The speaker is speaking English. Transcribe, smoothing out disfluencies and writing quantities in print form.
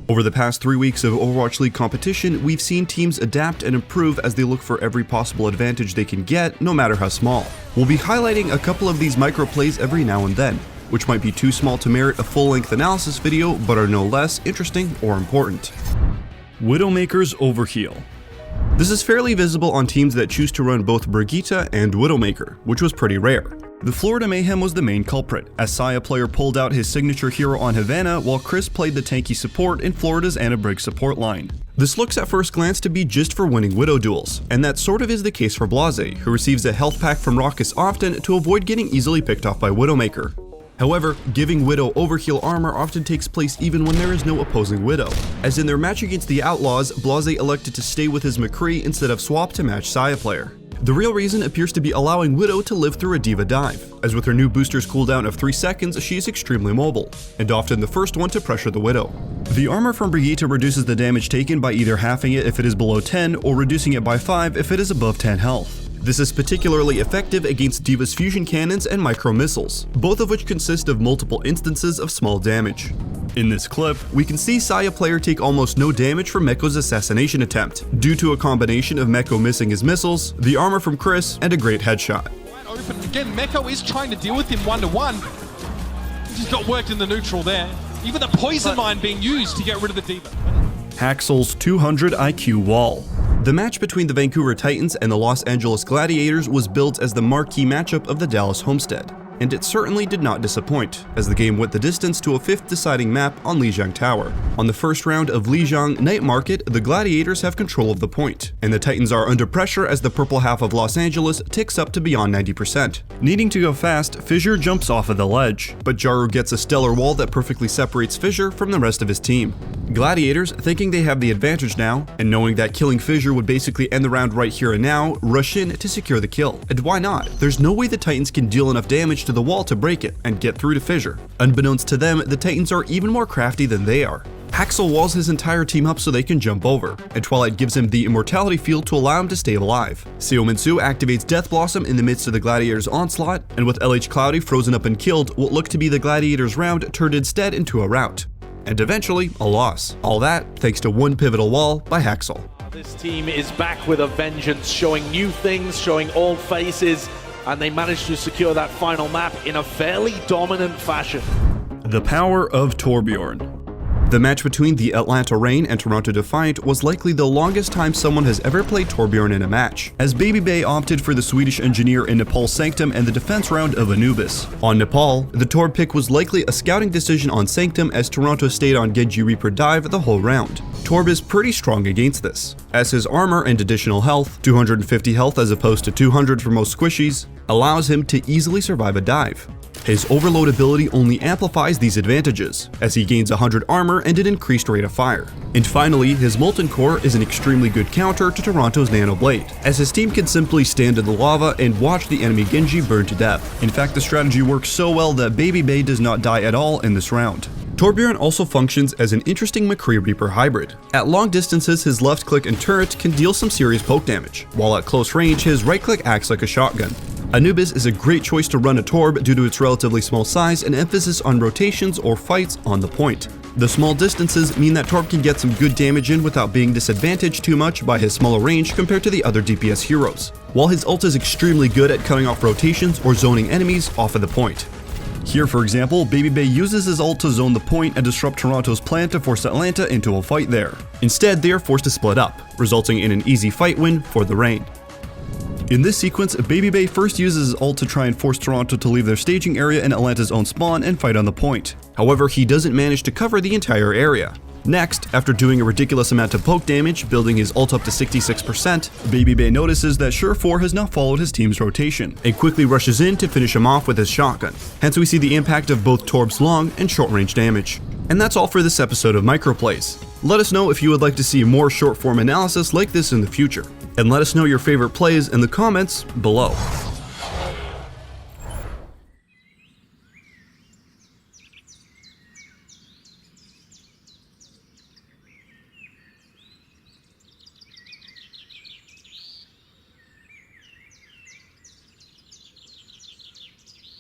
Over the past 3 weeks of Overwatch League competition, we've seen teams adapt and improve as they look for every possible advantage they can get, no matter how small. We'll be highlighting a couple of these micro plays every now and then, which might be too small to merit a full-length analysis video, but are no less interesting or important. Widowmaker's Overheal. This is fairly visible on teams that choose to run both Brigitte and Widowmaker, which was pretty rare. The Florida Mayhem was the main culprit, as Saya player pulled out his signature hero on Havana while Chris played the tanky support in Florida's Anna Briggs support line. This looks at first glance to be just for winning Widow duels, and that sort of is the case for Blase, who receives a health pack from Raucus often to avoid getting easily picked off by Widowmaker. However, giving Widow overheal armor often takes place even when there is no opposing Widow, as in their match against the Outlaws, Blase elected to stay with his McCree instead of swap to match Saya player. The real reason appears to be allowing Widow to live through a D.Va dive, as with her new booster's cooldown of 3 seconds, she is extremely mobile, and often the first one to pressure the Widow. The armor from Brigitte reduces the damage taken by either halving it if it is below 10 or reducing it by 5 if it is above 10 health. This is particularly effective against D.Va's fusion cannons and micro missiles, both of which consist of multiple instances of small damage. In this clip, we can see Saya player take almost no damage from Meko's assassination attempt, due to a combination of Meko missing his missiles, the armor from Chris, and a great headshot. Wide open again, Meko is trying to deal with him one-to-one. He's got worked in the neutral there. Even the poison mine being used to get rid of the D.Va. Haksal's 200 IQ wall. The match between the Vancouver Titans and the Los Angeles Gladiators was billed as the marquee matchup of the Dallas Homestead, and it certainly did not disappoint, as the game went the distance to a 5th deciding map on Lijiang Tower. On the first round of Lijiang Night Market, the Gladiators have control of the point, and the Titans are under pressure as the purple half of Los Angeles ticks up to beyond 90%. Needing to go fast, Fissure jumps off of the ledge, but Jaru gets a stellar wall that perfectly separates Fissure from the rest of his team. Gladiators, thinking they have the advantage now, and knowing that killing Fissure would basically end the round right here and now, rush in to secure the kill. And why not? There's no way the Titans can deal enough damage to the wall to break it and get through to Fissure. Unbeknownst to them, the Titans are even more crafty than they are. Haksal walls his entire team up so they can jump over, and Twilight gives him the immortality field to allow him to stay alive. Seominsu activates Death Blossom in the midst of the Gladiators' onslaught, and with LH Cloudy frozen up and killed, what looked to be the Gladiators' round turned instead into a rout. And eventually, a loss. All that thanks to one pivotal wall by Haksal. This team is back with a vengeance, showing new things, showing old faces, and they managed to secure that final map in a fairly dominant fashion. The Power of Torbjorn. The match between the Atlanta Reign and Toronto Defiant was likely the longest time someone has ever played Torbjorn in a match, as Baby Bay opted for the Swedish engineer in Nepal's Sanctum and the defense round of Anubis. On Nepal, the Torb pick was likely a scouting decision on Sanctum as Toronto stayed on Genji Reaper dive the whole round. Torb is pretty strong against this, as his armor and additional health, 250 health as opposed to 200 for most squishies, allows him to easily survive a dive. His overload ability only amplifies these advantages, as he gains 100 armor and an increased rate of fire. And finally, his Molten Core is an extremely good counter to Toronto's Nano Blade, as his team can simply stand in the lava and watch the enemy Genji burn to death. In fact, the strategy works so well that Baby Bay does not die at all in this round. Torbjorn also functions as an interesting McCree Reaper hybrid. At long distances, his left click and turret can deal some serious poke damage, while at close range, his right click acts like a shotgun. Anubis is a great choice to run a Torb due to its relatively small size and emphasis on rotations or fights on the point. The small distances mean that Torb can get some good damage in without being disadvantaged too much by his smaller range compared to the other DPS heroes, while his ult is extremely good at cutting off rotations or zoning enemies off of the point. Here, for example, Baby Bay uses his ult to zone the point and disrupt Toronto's plan to force Atlanta into a fight there. Instead, they are forced to split up, resulting in an easy fight win for the Reign. In this sequence, Baby Bay first uses his ult to try and force Toronto to leave their staging area in Atlanta's own spawn and fight on the point. However, he doesn't manage to cover the entire area. Next, after doing a ridiculous amount of poke damage, building his ult up to 66%, Baby Bay notices that Sure4 has now followed his team's rotation, and quickly rushes in to finish him off with his shotgun. Hence we see the impact of both Torb's long and short range damage. And that's all for this episode of Microplays. Let us know if you would like to see more short form analysis like this in the future, and let us know your favorite plays in the comments below.